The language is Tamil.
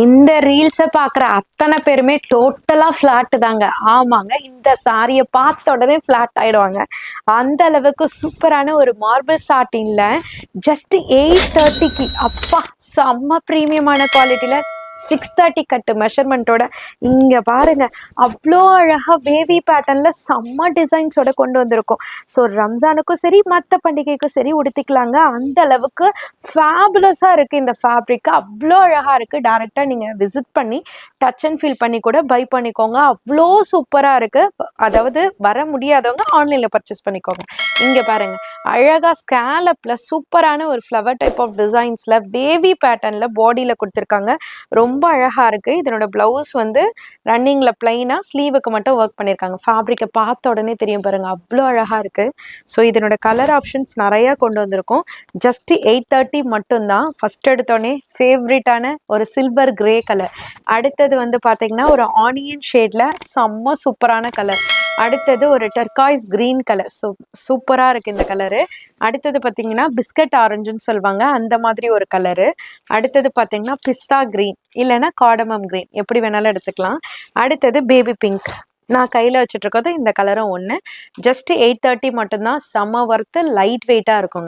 இந்த ரீல்ஸை பார்க்குற அத்தனை பேருமே டோட்டலா ஃப்ளாட் தாங்க. ஆமாங்க, இந்த சாரியை பார்த்த உடனே ஃப்ளாட் ஆயிடுவாங்க. அந்த அளவுக்கு சூப்பரான ஒரு மார்பிள் சாட்டின்ல ஜஸ்ட் 830க்கு அப்பா செம்ம ப்ரீமியமான குவாலிட்டியில 630 கட்டு மெஷர்மெண்ட்டோட இங்க பாருங்க. அவ்வளோ அழகா வேவி பேட்டர்ன்ல செம்ம டிசைன்ஸோட கொண்டு வந்திருக்கோம். ஸோ ரம்ஜானுக்கும் சரி மற்ற பண்டிகைக்கும் சரி உடுத்திக்கலாங்க. அந்த அளவுக்கு ஃபேபுலஸா இருக்கு இந்த ஃபேப்ரிக். அவ்வளோ அழகா இருக்கு. டைரக்டா நீங்க விசிட் பண்ணி டச் அண்ட் ஃபீல் பண்ணி கூட பை பண்ணிக்கோங்க. அவ்வளோ சூப்பரா இருக்கு. அதாவது வர முடியாதவங்க ஆன்லைன்ல பர்ச்சேஸ் பண்ணிக்கோங்க. இங்க பாருங்க, அழகா ஸ்கேலப்ல சூப்பரான ஒரு ஃப்ளவர் டைப் ஆஃப் டிசைன்ஸ்ல வேவி பேட்டர்ன்ல பாடியில கொடுத்துருக்காங்க. ரொம்ப அழகா இருக்கு. இதனோட பிளவுஸ் வந்து ரன்னிங்ல பிளைனா ஸ்லீவுக்கு மட்டும் ஒர்க் பண்ணியிருக்காங்க. ஃபேப்ரிக்கை பார்த்த உடனே தெரியும் பாருங்க, அவ்வளோ அழகா இருக்கு. ஸோ இதனோட கலர் ஆப்ஷன்ஸ் நிறைய கொண்டு வந்திருக்கோம். ஜஸ்ட் 830 மட்டும்தான். ஃபர்ஸ்ட் எடுத்தோடனே ஃபேவரட்டான ஒரு சில்வர் கிரே கலர். அடுத்தது வந்து பார்த்தீங்கன்னா ஒரு ஆனியன் ஷேட்ல செம்ம சூப்பரான கலர். அடுத்தது ஒரு டர்காய்ஸ் கிரீன் கலர். சூப்பரா இருக்கு இந்த கலரு. அடுத்தது பார்த்தீங்கன்னா பிஸ்கட் ஆரஞ்சுன்னு சொல்லுவாங்க, அந்த மாதிரி ஒரு கலரு. அடுத்தது பார்த்தீங்கன்னா பிஸ்தா கிரீன் இல்லைன்னா காடமம் கிரீன், எப்படி வேணாலும் எடுத்துக்கலாம். அடுத்தது பேபி பிங்க். நான் கையில் வச்சுட்டு இருக்கிறது இந்த கலரும் ஒன்று. ஜஸ்ட் 830 மட்டும்தான். செம்ம ஒர்த்து, லைட் வெயிட்டாக இருக்கும்.